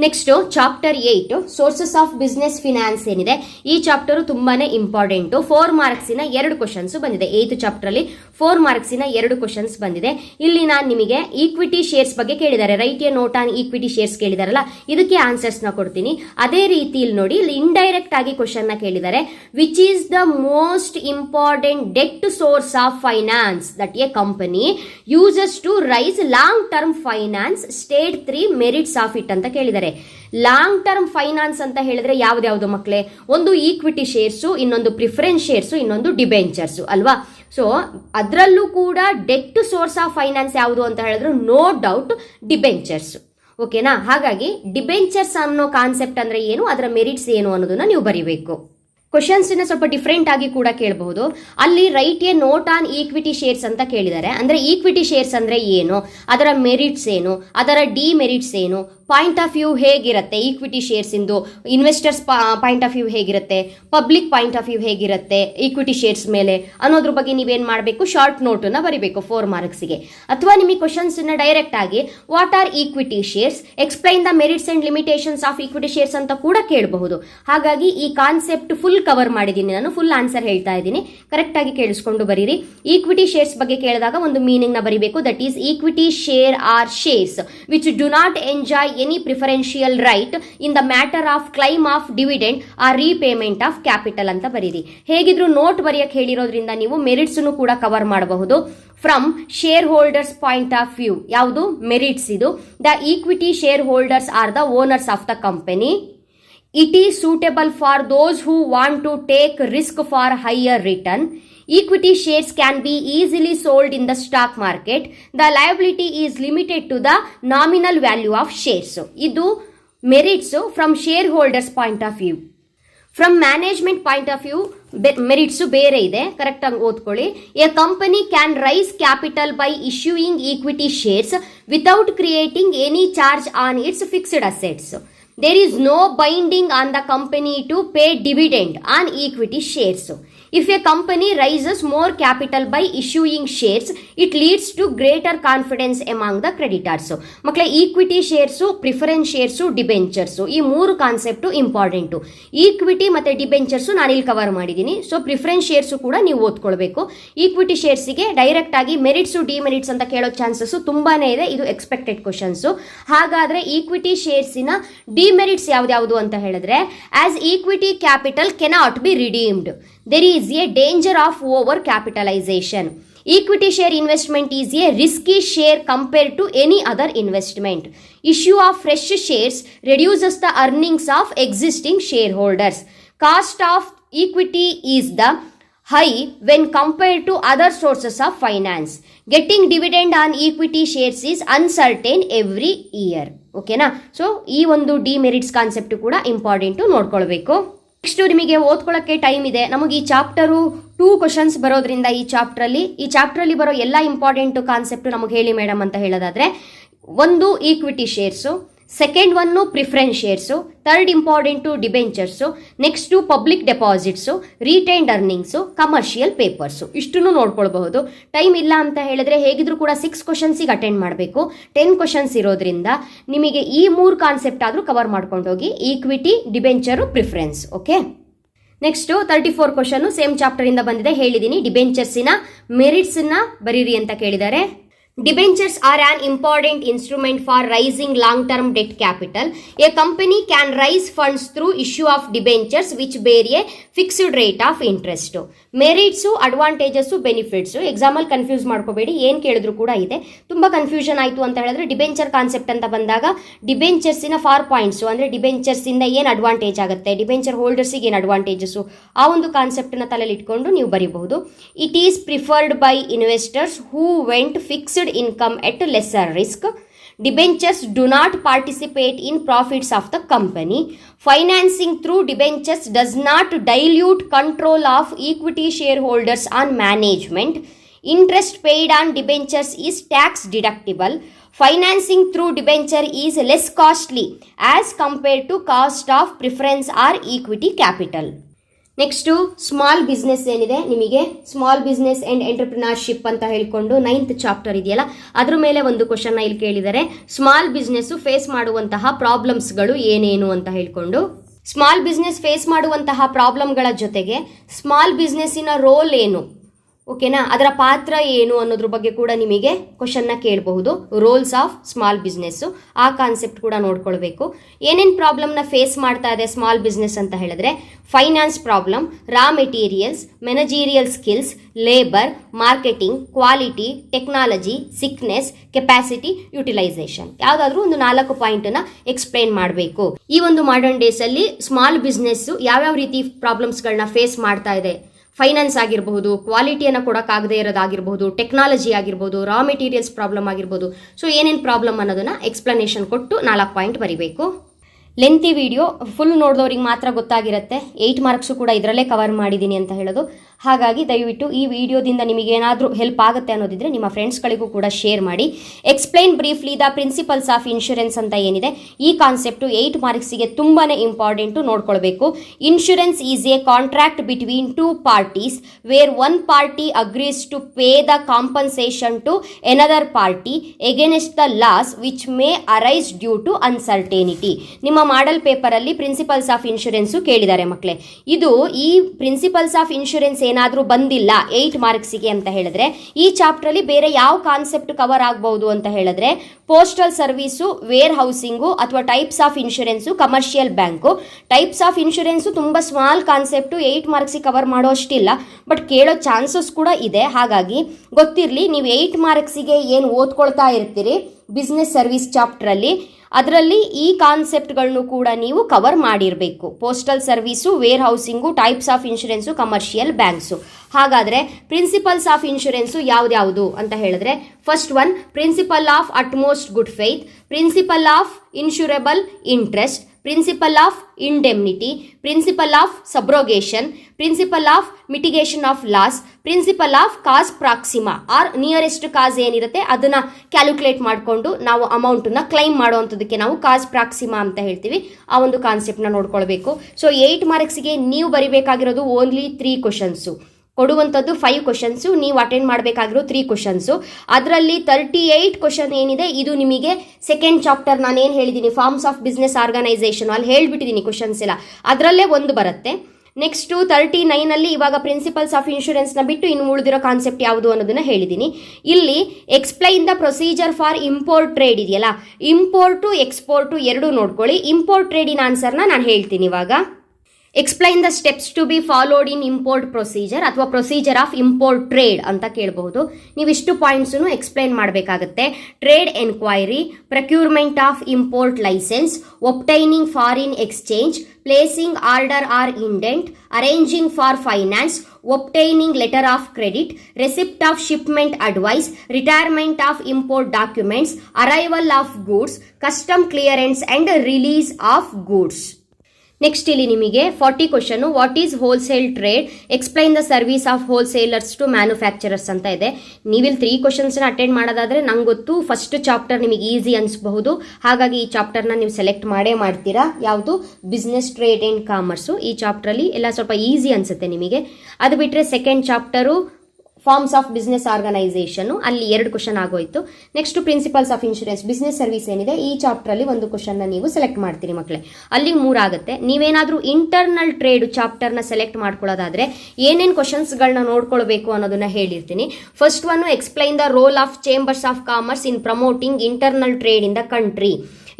next chapter 8 sources of business finance ಏನಿದೆ ಈ ಚಾಪ್ಟರ್ ತುಂಬಾನೇ ಇಂಪಾರ್ಟೆಂಟ್. 4 ಮಾರ್ಕ್ಸಿನ 2 ಕ್ವಶನ್ಸ್ ಬಂದಿದೆ. 8th ಚಾಪ್ಟರ್ ಅಲ್ಲಿ 4 ಮಾರ್ಕ್ಸಿನ 2 ಕ್ವಶನ್ಸ್ ಬಂದಿದೆ. ಇಲ್ಲಿ ನಾನು ನಿಮಗೆ ಈಕ್ವಿಟಿ ಶೇರ್ಸ್ ಬಗ್ಗೆ ಕೇಳಿದ್ದಾರೆ, write a note on equity shares ಕೇಳಿದಾರಲ್ಲ, ಇದಕ್ಕೆ ಆನ್ಸರ್ಸ್ ನ ಕೊಡ್ತೀನಿ. ಅದೇ ರೀತಿ ಇಲ್ಲಿ ನೋಡಿ, ಇಲ್ಲಿ ಇಂಡೈರೆಕ್ಟ್ ಆಗಿ ಕ್ವಶನ್ ನ ಕೇಳಿದ್ದಾರೆ, which is the most important debt source of finance that a company uses to raise long term finance, state 3 merits of it ಅಂತ ಕೇಳಿದ್ದಾರೆ. ಲಾಂಗ್ ಟರ್ಮ್ ಫೈನಾನ್ಸ್ ಅಂತ ಹೇಳಿದ್ರೆ ಯಾವ್ದು ಮಕ್ಕಳೇ, ಒಂದು ಈಕ್ವಿಟಿ ಶೇರ್ಸು, ಇನ್ನೊಂದು ಪ್ರಿಫರೆನ್ಸ್ ಶೇರ್ಸು, ಇನ್ನೊಂದು ಡಿಬೆಂಚರ್ಸು ಅಲ್ವಾ. ಸೊ ಅದರಲ್ಲೂ ಕೂಡ ಡೆಟ್ ಸೋರ್ಸ್ ಆಫ್ ಫೈನಾನ್ಸ್ ಯಾವುದು ಅಂತ ಹೇಳಿದ್ರೆ ನೋ ಡೌಟ್ ಡಿಬೆಂಚರ್ಸ್. ಓಕೆನಾ, ಹಾಗಾಗಿ ಡಿಬೆಂಚರ್ಸ್ ಅನ್ನೋ ಕಾನ್ಸೆಪ್ಟ್ ಅಂದ್ರೆ ಏನು, ಅದರ ಮೆರಿಟ್ಸ್ ಏನು ಅನ್ನೋದನ್ನ ನೀವು ಬರೀಬೇಕು. ಕ್ವಶನ್ಸ್ ಸ್ವಲ್ಪ ಡಿಫ್ರೆಂಟ್ ಆಗಿ ಕೂಡ ಕೇಳಬಹುದು. ಅಲ್ಲಿ right a note on equity shares ಅಂತ ಕೇಳಿದ್ದಾರೆ. ಅಂದ್ರೆ ಈಕ್ವಿಟಿ ಶೇರ್ಸ್ ಅಂದ್ರೆ ಏನು, ಅದರ ಮೆರಿಟ್ಸ್ ಏನು, ಅದರ ಡಿಮೆರಿಟ್ಸ್ ಏನು, ಪಾಯಿಂಟ್ ಆಫ್ ವ್ಯೂ ಹೇಗಿರುತ್ತೆ, ಈಕ್ವಿಟಿ ಶೇರ್ಸ್ ಇಂದು ಇನ್ವೆಸ್ಟರ್ಸ್ ಪಾಯಿಂಟ್ ಆಫ್ ವ್ಯೂ ಹೇಗಿರುತ್ತೆ, ಪಬ್ಲಿಕ್ ಪಾಯಿಂಟ್ ಆಫ್ ವ್ಯೂ ಹೇಗಿರುತ್ತೆ ಈಕ್ವಿಟಿ ಶೇರ್ಸ್ ಮೇಲೆ ಅನ್ನೋದ್ರ ಬಗ್ಗೆ ನೀವೇನ್ ಮಾಡಬೇಕು, ಶಾರ್ಟ್ ನೋಟನ್ನ ಬರೀಬೇಕು 4 ಮಾರ್ಕ್ಸ್ಗೆ. ಅಥವಾ ನಿಮಗೆ ಕ್ವಶನ್ಸ್ ಡೈರೆಕ್ಟ್ ಆಗಿ what are equity shares, explain the merits and limitations of equity shares ಅಂತ ಕೂಡ ಕೇಳಬಹುದು. ಹಾಗಾಗಿ ಈ ಕಾನ್ಸೆಪ್ಟ್ ಫುಲ್ ಕವರ್ ಮಾಡಿದ್ದೀನಿ, ನಾನು ಫುಲ್ ಆನ್ಸರ್ ಹೇಳ್ತಾ ಇದ್ದೀನಿ, ಕರೆಕ್ಟ್ ಆಗಿ ಕೇಳಿಸ್ಕೊಂಡು ಬರೀರಿ. ಈಕ್ವಿಟಿ ಶೇರ್ಸ್ ಬಗ್ಗೆ ಕೇಳಿದಾಗ ಒಂದು ಮೀನಿಂಗ್ ನ ಬರೀಬೇಕು, that is equity share or shares which do not enjoy any preferential right in the matter of claim of dividend or repayment of capital ಅಂತ ಬರೀರಿ. ಹೇಗಿದ್ರು ನೋಟ್ ಬರೆಯಕ್ಕೆ ಹೇಳಿರೋದ್ರಿಂದ ನೀವು ಮೆರಿಟ್ಸ್ ಕೂಡ ಕವರ್ ಮಾಡಬಹುದು. From share holders point of view ಯಾವುದು merits ಇದು, the equity share holders are the owners of the company. It is suitable for those who want to take risk for higher return. Equity shares can be easily sold in the stock market. The liability is limited to the nominal value of shares. Idu merits from shareholders point of view. From management point of view, merits ಬೇರೆ ಇದೆ, correct ಆಗಿ ಓದ್ಕೊಳ್ಳಿ. A company can raise capital by issuing equity shares without creating any charge on its fixed assets. There is no binding on the company to pay dividend on equity shares. If a company raises more capital by issuing shares, it leads to greater confidence among the creditors. ಮಕ್ಕಳೇ equity shares, preference shares, debentures ಈ 3 concept important. Equity ಮತ್ತೆ debentures ನಾನು ಇಲ್ಲಿ cover ಮಾಡಿದ್ದೀನಿ. So preference shares ಕೂಡ ನೀವು ಓದ್ಕೊಳ್ಬೇಕು. Equity ಶೇರ್ಸಿಗೆ direct ಆಗಿ ಮೆರಿಟ್ಸು demerits ಅಂತ ಕೇಳೋ ಚಾನ್ಸಸ್ ತುಂಬಾನೇ ಇದೆ, ಇದು ಎಕ್ಸ್ಪೆಕ್ಟೆಡ್ ಕ್ವಶನ್ಸು. ಹಾಗಾದ್ರೆ ಈಕ್ವಿಟಿ ಶೇರ್ಸಿನ ಡಿಮೆರಿಟ್ಸ್ ಯಾವ್ದು ಅಂತ ಹೇಳಿದ್ರೆ, as equity capital cannot be redeemed. There is a danger of over capitalization. Equity share investment is a risky share compared to any other investment. Issue of fresh shares reduces the earnings of existing shareholders. Cost of equity is the high when compared to other sources of finance. Getting dividend on equity shares is uncertain every year. ಓಕೆನಾ. So ಈ ಒಂದು demerits concept ಕೂಡ important, ನೋಡ್ಕೊಳ್ಬೇಕು. Next ನಿಮಗೆ ಓದ್ಕೊಳ್ಳೋಕ್ಕೆ time ಇದೆ. ನಮಗೆ ಈ chapter 2 questions ಬರೋದ್ರಿಂದ ಈ ಚಾಪ್ಟ್ರಲ್ಲಿ ಬರೋ ಎಲ್ಲ ಇಂಪಾರ್ಟೆಂಟ್ ಕಾನ್ಸೆಪ್ಟ್ ನಮಗೆ ಹೇಳಿ ಮೇಡಮ್ ಅಂತ ಹೇಳೋದಾದ್ರೆ, ಒಂದು equity shares, second one preference shares, third important debentures, next public deposits, retained earnings, commercial papers, ಇಷ್ಟನ್ನು ನೋಡ್ಕೊಳ್ಬಹುದು. ಟೈಮ್ ಇಲ್ಲ ಅಂತ ಹೇಳಿದ್ರೆ ಹೇಗಿದ್ರು ಕೂಡ 6 ಕ್ವಶನ್ಸಿಗೆ ಅಟೆಂಡ್ ಮಾಡಬೇಕು. 10 ಕ್ವಶನ್ಸ್ ಇರೋದ್ರಿಂದ ನಿಮಗೆ ಈ 3 ಕಾನ್ಸೆಪ್ಟ್ ಆದರೂ ಕವರ್ ಮಾಡ್ಕೊಂಡು ಹೋಗಿ, equity, debenture, preference. Okay. Next 34 question same ಚಾಪ್ಟರಿಂದ ಬಂದಿದೆ, ಹೇಳಿದ್ದೀನಿ. ಡಿಬೆಂಚರ್ಸಿನ ಮೆರಿಟ್ಸನ್ನ ಬರೀರಿ ಅಂತ ಕೇಳಿದ್ದಾರೆ. Debentures are an important instrument for raising long-term debt capital. A company can raise funds through issue of debentures which bear a fixed rate of interest. Merits, advantages, benefits. Example confuse ಮಾಡ್ಕೋಬೇಡಿ, ಏನು ಕೇಳಿದ್ರು ಕೂಡ ಇದೆ. ತುಂಬ confusion ಆಯಿತು ಅಂತ ಹೇಳಿದ್ರೆ debenture concept ಅಂತ ಬಂದಾಗ ಡಿಬೆಂಚರ್ಸಿನ 4 ಪಾಯಿಂಟ್ಸು, ಅಂದರೆ ಡಿಬೆಂಚರ್ಸಿಂದ ಏನು ಅಡ್ವಾಂಟೇಜ್ ಆಗುತ್ತೆ, ಡಿಬೆಂಚರ್ ಹೋಲ್ಡರ್ಸಿಗೆ ಏನು ಅಡ್ವಾಂಟೇಜಸ್ಸು, ಆ ಒಂದು ಕಾನ್ಸೆಪ್ಟನ್ನ ತಲೆಯಲ್ಲಿ ಇಟ್ಕೊಂಡು ನೀವು ಬರೀಬಹುದು. It is preferred by investors who want fixed income at lesser risk. Debentures do not participate in profits of the company. Financing through debentures does not dilute control of equity shareholders on management. Interest paid on debentures is tax deductible. Financing through debenture is less costly as compared to cost of preference or equity capital. Next small business ಏನಿದೆ, ನಿಮಗೆ small business and entrepreneurship ಅಂತ ಹೇಳಿಕೊಂಡು 9th chapter ಇದೆಯಲ್ಲ, ಅದ್ರ ಮೇಲೆ ಒಂದು ಕ್ವಶನ್ನ ಇಲ್ಲಿ ಕೇಳಿದ್ದಾರೆ. ಸ್ಮಾಲ್ ಬಿಸ್ನೆಸ್ಸು ಫೇಸ್ ಮಾಡುವಂತಹ ಪ್ರಾಬ್ಲಮ್ಸ್ಗಳು ಏನೇನು ಅಂತ ಹೇಳಿಕೊಂಡು, ಸ್ಮಾಲ್ ಬಿಸ್ನೆಸ್ ಫೇಸ್ ಮಾಡುವಂತಹ ಪ್ರಾಬ್ಲಮ್ಗಳ ಜೊತೆಗೆ ಸ್ಮಾಲ್ ಬಿಸ್ನೆಸ್ಸಿನ ರೋಲ್ ಏನು, ಓಕೆನಾ, ಅದರ ಪಾತ್ರ ಏನು ಅನ್ನೋದ್ರ ಬಗ್ಗೆ ಕೂಡ ನಿಮಗೆ ಕ್ವಶನ್ನ ಕೇಳಬಹುದು. ರೋಲ್ಸ್ ಆಫ್ ಸ್ಮಾಲ್ ಬಿಸ್ನೆಸ್ಸು, ಆ ಕಾನ್ಸೆಪ್ಟ್ ಕೂಡ ನೋಡ್ಕೊಳ್ಬೇಕು. ಏನೇನು ಪ್ರಾಬ್ಲಮ್ನ ಫೇಸ್ ಮಾಡ್ತಾ ಇದೆ ಸ್ಮಾಲ್ ಬಿಸ್ನೆಸ್ ಅಂತ ಹೇಳಿದ್ರೆ, finance problem, raw materials, managerial skills, labour, marketing, quality, technology, sickness, capacity, utilisation. ಯಾವುದಾದ್ರೂ ಒಂದು 4 ಪಾಯಿಂಟನ್ನು ಎಕ್ಸ್ಪ್ಲೈನ್ ಮಾಡಬೇಕು. ಈ ಒಂದು ಮಾಡರ್ನ್ ಡೇಸಲ್ಲಿ ಸ್ಮಾಲ್ ಬಿಸ್ನೆಸ್ಸು ಯಾವ್ಯಾವ ರೀತಿ ಪ್ರಾಬ್ಲಮ್ಸ್ಗಳನ್ನ ಫೇಸ್ ಮಾಡ್ತಾ ಇದೆ, ಫೈನಾನ್ಸ್ ಆಗಿರಬಹುದು, ಕ್ವಾಲಿಟಿಯನ್ನು ಕೊಡೋಕ್ಕಾಗದೇ ಇರೋದಾಗಿರ್ಬೋದು, ಟೆಕ್ನಾಲಜಿ ಆಗಿರ್ಬೋದು, ರಾ ಮೆಟೀರಿಯಲ್ಸ್ ಪ್ರಾಬ್ಲಮ್ ಆಗಿರ್ಬೋದು. ಸೊ ಏನೇನು ಪ್ರಾಬ್ಲಮ್ ಅನ್ನೋದನ್ನು ಎಕ್ಸ್ಪ್ಲನೇಷನ್ ಕೊಟ್ಟು 4 ಪಾಯಿಂಟ್ ಬರೀಬೇಕು. ಲೆಂತಿ ವಿಡಿಯೋ ಫುಲ್ ನೋಡಿದವ್ರಿಗೆ ಮಾತ್ರ ಗೊತ್ತಾಗಿರುತ್ತೆ. 8 ಮಾರ್ಕ್ಸು ಕೂಡ ಇದರಲ್ಲೇ ಕವರ್ ಮಾಡಿದ್ದೀನಿ ಅಂತ ಹೇಳೋದು. ಹಾಗಾಗಿ ದಯವಿಟ್ಟು ಈ ವಿಡಿಯೋದಿಂದ ನಿಮಗೇನಾದರೂ ಹೆಲ್ಪ್ ಆಗುತ್ತೆ ಅನ್ನೋದಿದ್ರೆ ನಿಮ್ಮ ಫ್ರೆಂಡ್ಸ್ಗಳಿಗೂ ಕೂಡ ಶೇರ್ ಮಾಡಿ. Explain briefly the principles of insurance ಅಂತ ಏನಿದೆ, ಈ ಕಾನ್ಸೆಪ್ಟು 8 ಮಾರ್ಕ್ಸಿಗೆ ತುಂಬಾ ಇಂಪಾರ್ಟೆಂಟು, ನೋಡ್ಕೊಳ್ಬೇಕು. Insurance is a contract between 2 parties where 1 party agrees to pay the compensation to another party against the loss which may arise due to uncertainty. ನಿಮ್ಮ model ಪೇಪರಲ್ಲಿ principles of insurance ಕೇಳಿದ್ದಾರೆ ಮಕ್ಕಳೇ. ಇದು ಈ principles of insurance ಏನಾದರೂ ಬಂದಿಲ್ಲ 8 ಮಾರ್ಕ್ಸಿಗೆ ಅಂತ ಹೇಳಿದ್ರೆ, ಈ ಚಾಪ್ಟ್ರಲ್ಲಿ ಬೇರೆ ಯಾವ ಕಾನ್ಸೆಪ್ಟ್ ಕವರ್ ಆಗಬಹುದು ಅಂತ ಹೇಳಿದ್ರೆ, ಪೋಸ್ಟಲ್ ಸರ್ವಿಸು, ವೇರ್ ಹೌಸಿಂಗು ಅಥವಾ types of insurance, commercial bank. Types of insurance ತುಂಬ ಸ್ಮಾಲ್ ಕಾನ್ಸೆಪ್ಟು, 8 ಮಾರ್ಕ್ಸಿಗೆ ಕವರ್ ಮಾಡೋ ಅಷ್ಟಿಲ್ಲ, ಬಟ್ ಕೇಳೋ ಚಾನ್ಸಸ್ ಕೂಡ ಇದೆ. ಹಾಗಾಗಿ ಗೊತ್ತಿರಲಿ, ನೀವು 8 ಮಾರ್ಕ್ಸಿಗೆ ಏನು ಓದ್ಕೊಳ್ತಾ ಇರ್ತೀರಿ ಬಿಸ್ನೆಸ್ ಸರ್ವಿಸ್ ಚಾಪ್ಟ್ರಲ್ಲಿ, ಅದರಲ್ಲಿ ಈ ಕಾನ್ಸೆಪ್ಟ್ಗಳನ್ನು ಕೂಡ ನೀವು ಕವರ್ ಮಾಡಿರಬೇಕು. Postal service, warehousing, types of insurance, commercial banks. ಹಾಗಾದರೆ ಪ್ರಿನ್ಸಿಪಲ್ಸ್ ಆಫ್ ಇನ್ಶೂರೆನ್ಸು ಯಾವ್ದ್ಯಾವುದು ಅಂತ ಹೇಳಿದ್ರೆ, first one principle of utmost good faith, principle of insurable interest, principle of indemnity, principle of subrogation, principle of mitigation of loss, principle of cause proxima or nearest cause ಏನಿರುತ್ತೆ ಅದನ್ನು calculate ಮಾಡಿಕೊಂಡು ನಾವು ಅಮೌಂಟನ್ನು claim ಮಾಡುವಂಥದ್ದಕ್ಕೆ ನಾವು ಕಾಸ್ Proxima ಅಂತ ಹೇಳ್ತೀವಿ. ಆ ಒಂದು ಕಾನ್ಸೆಪ್ಟನ್ನ ನೋಡ್ಕೊಳ್ಬೇಕು. ಸೊ 8 ಮಾರ್ಕ್ಸಿಗೆ ನೀವು ಬರಿಬೇಕಾಗಿರೋದು ಓನ್ಲಿ 3 ಕ್ವಶನ್ಸು, ಕೊಡುವಂಥದ್ದು 5 ಕ್ವಶನ್ಸು, ನೀವು ಅಟೆಂಡ್ ಮಾಡಬೇಕಾಗಿರೋ 3 ಕ್ವಶನ್ಸು. ಅದರಲ್ಲಿ 38 ಕ್ವಶನ್ ಏನಿದೆ ಇದು ನಿಮಗೆ ಸೆಕೆಂಡ್ ಚಾಪ್ಟರ್ ನಾನೇನು ಹೇಳಿದ್ದೀನಿ ಫಾರ್ಮ್ಸ್ ಆಫ್ ಬಿಸ್ನೆಸ್ ಆರ್ಗನೈಸೇಷನ್ ಅಲ್ಲಿ ಹೇಳಿಬಿಟ್ಟಿದ್ದೀನಿ ಕ್ವಶನ್ಸ್ ಎಲ್ಲ, ಅದರಲ್ಲೇ ಒಂದು ಬರುತ್ತೆ. ನೆಕ್ಸ್ಟು 39ಅಲ್ಲಿ ಇವಾಗ ಪ್ರಿನ್ಸಿಪಲ್ಸ್ ಆಫ್ ಇನ್ಶೂರೆನ್ಸ್ನ ಬಿಟ್ಟು ಇನ್ನು ಉಳಿದಿರೋ ಕಾನ್ಸೆಪ್ಟ್ ಯಾವುದು ಅನ್ನೋದನ್ನ ಹೇಳಿದ್ದೀನಿ. ಇಲ್ಲಿ explain the procedure for import trade ಇದೆಯಲ್ಲ, ಇಂಪೋರ್ಟು ಎಕ್ಸ್ಪೋರ್ಟು ಎರಡೂ ನೋಡ್ಕೊಳ್ಳಿ. ಇಂಪೋರ್ಟ್ ಟ್ರೇಡಿನ ಆನ್ಸರ್ನ ನಾನು ಹೇಳ್ತೀನಿ ಇವಾಗ. Explain the steps to be followed in import procedure ಅಥವಾ ಪ್ರೊಸೀಜರ್ ಆಫ್ ಇಂಪೋರ್ಟ್ ಟ್ರೇಡ್ ಅಂತ ಕೇಳಬಹುದು. ನೀವಿಷ್ಟು ಪಾಯಿಂಟ್ಸನ್ನು ಎಕ್ಸ್ಪ್ಲೈನ್ ಮಾಡಬೇಕಾಗುತ್ತೆ. Trade enquiry, procurement of import licence, obtaining foreign exchange, placing order or indent, arranging for finance, obtaining letter of credit, receipt of shipment advice, retirement of import documents, arrival of goods, custom clearance and release of goods. Next ಇಲ್ಲಿ ನಿಮಗೆ 40 question, what is wholesale trade, explain the service of wholesalers to manufacturers ಅಂತ ಇದೆ. ನೀವಿಲ್ಲಿ 3 ಕ್ವಶನ್ಸ್ನ attend ಮಾಡೋದಾದ್ರೆ ನಂಗೆ ಗೊತ್ತು first chapter ನಿಮಗೆ ಈಸಿ ಅನಿಸಬಹುದು, ಹಾಗಾಗಿ ಈ ಚಾಪ್ಟರ್ನ ನೀವು ಸೆಲೆಕ್ಟ್ ಮಾಡೇ ಮಾಡ್ತೀರಾ. ಯಾವುದು? Business, trade and commerce. ಈ ಚಾಪ್ಟ್ರಲ್ಲಿ ಎಲ್ಲ ಸ್ವಲ್ಪ ಈಸಿ ಅನಿಸುತ್ತೆ ನಿಮಗೆ. ಅದು ಬಿಟ್ಟರೆ second chapter forms of business organisation, ಅಲ್ಲಿ 2 ಕ್ವಶನ್ ಆಗೋಯ್ತು. Next principles of insurance, business service ಏನಿದೆ ಈ ಚಾಪ್ಟರಲ್ಲಿ 1 ಕ್ವಶನ್ನ ನೀವು ಸೆಲೆಕ್ಟ್ ಮಾಡ್ತೀರಿ ಮಕ್ಕಳೇ. ಅಲ್ಲಿ 3 ಆಗುತ್ತೆ. ನೀವೇನಾದರೂ ಇಂಟರ್ನಲ್ ಟ್ರೇಡ್ ಚಾಪ್ಟರ್ನ ಸೆಲೆಕ್ಟ್ ಮಾಡ್ಕೊಳ್ಳೋದಾದ್ರೆ ಏನೇನು ಕ್ವಶನ್ಸ್ಗಳನ್ನ ನೋಡ್ಕೊಳ್ಬೇಕು ಅನ್ನೋದನ್ನ ಹೇಳಿರ್ತೀನಿ. First one, explain the role of chambers of commerce in promoting internal trade in the country.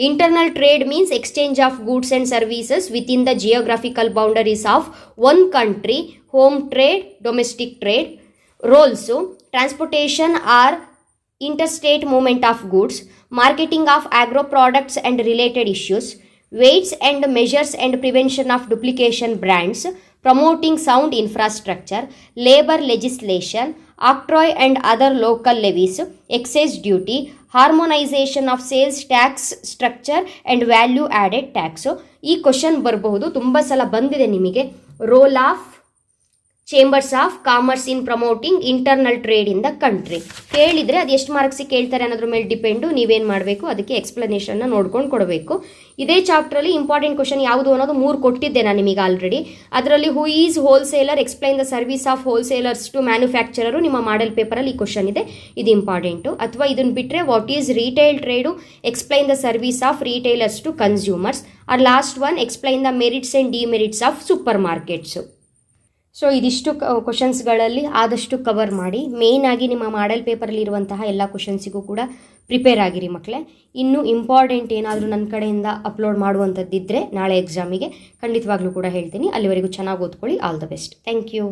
Internal trade means exchange of goods and services within the geographical boundaries of one country. Home trade, domestic trade. Roles: transportation or interstate movement of goods, marketing of agro products and related issues, weights and measures and prevention of duplication brands, promoting sound infrastructure, labor legislation, octroi and other local levies, excise duty, harmonization of sales tax structure and value added tax. ಈ question ಬರಬಹುದು, ತುಂಬ ಸಲ ಬಂದಿದೆ ನಿಮಗೆ. Role of chambers of commerce in promoting internal trade in the country ಕೇಳಿದರೆ ಅದು ಎಷ್ಟು ಮಾರ್ಕ್ಸಿಗೆ ಕೇಳ್ತಾರೆ ಅನ್ನೋದ್ರ ಮೇಲೆ ಡಿಪೆಂಡು. ನೀವೇನು ಮಾಡಬೇಕು, ಅದಕ್ಕೆ ಎಕ್ಸ್ಪ್ಲನೇಷನ್ನ ನೋಡ್ಕೊಂಡು ಕೊಡಬೇಕು. ಇದೇ ಚಾಪ್ಟ್ರಲ್ಲಿ ಇಂಪಾರ್ಟೆಂಟ್ ಕ್ವಶನ್ ಯಾವುದು ಅನ್ನೋದು 3 ಕೊಟ್ಟಿದ್ದೆ ನಾನು ನಿಮಗೆ ಆಲ್ರೆಡಿ. ಅದರಲ್ಲಿ who is wholesaler, explain the service of wholesalers to manufacturer ನಿಮ್ಮ ಮಾಡೆಲ್ ಪೇಪರಲ್ಲಿ ಈ ಕ್ವಶನ್ ಇದೆ, ಇದು ಇಂಪಾರ್ಟೆಂಟು. ಅಥವಾ ಇದನ್ನು ಬಿಟ್ಟರೆ what is retail trade, explain the service of retailers to consumers. Or last one, explain the merits and demerits of supermarkets. So ಇದಿಷ್ಟು ಕ್ವಶನ್ಸ್ಗಳಲ್ಲಿ ಆದಷ್ಟು ಕವರ್ ಮಾಡಿ. ಮೇಯ್ನ್ ಆಗಿ ನಿಮ್ಮ ಮಾಡೆಲ್ ಪೇಪರಲ್ಲಿ ಇರುವಂತಹ ಎಲ್ಲ ಕ್ವಶನ್ಸಿಗೂ ಕೂಡ ಪ್ರಿಪೇರ್ ಆಗಿರಿ ಮಕ್ಕಳೇ. ಇನ್ನು ಇಂಪಾರ್ಟೆಂಟ್ ಏನಾದರೂ ನನ್ನ ಕಡೆಯಿಂದ ಅಪ್ಲೋಡ್ ಮಾಡುವಂಥದ್ದಿದ್ದರೆ ನಾಳೆ ಎಕ್ಸಾಮಿಗೆ ಖಂಡಿತವಾಗ್ಲೂ ಕೂಡ ಹೇಳ್ತೀನಿ. ಅಲ್ಲಿವರೆಗೂ ಚೆನ್ನಾಗಿ ಓದ್ಕೊಳ್ಳಿ. All the best. Thank you.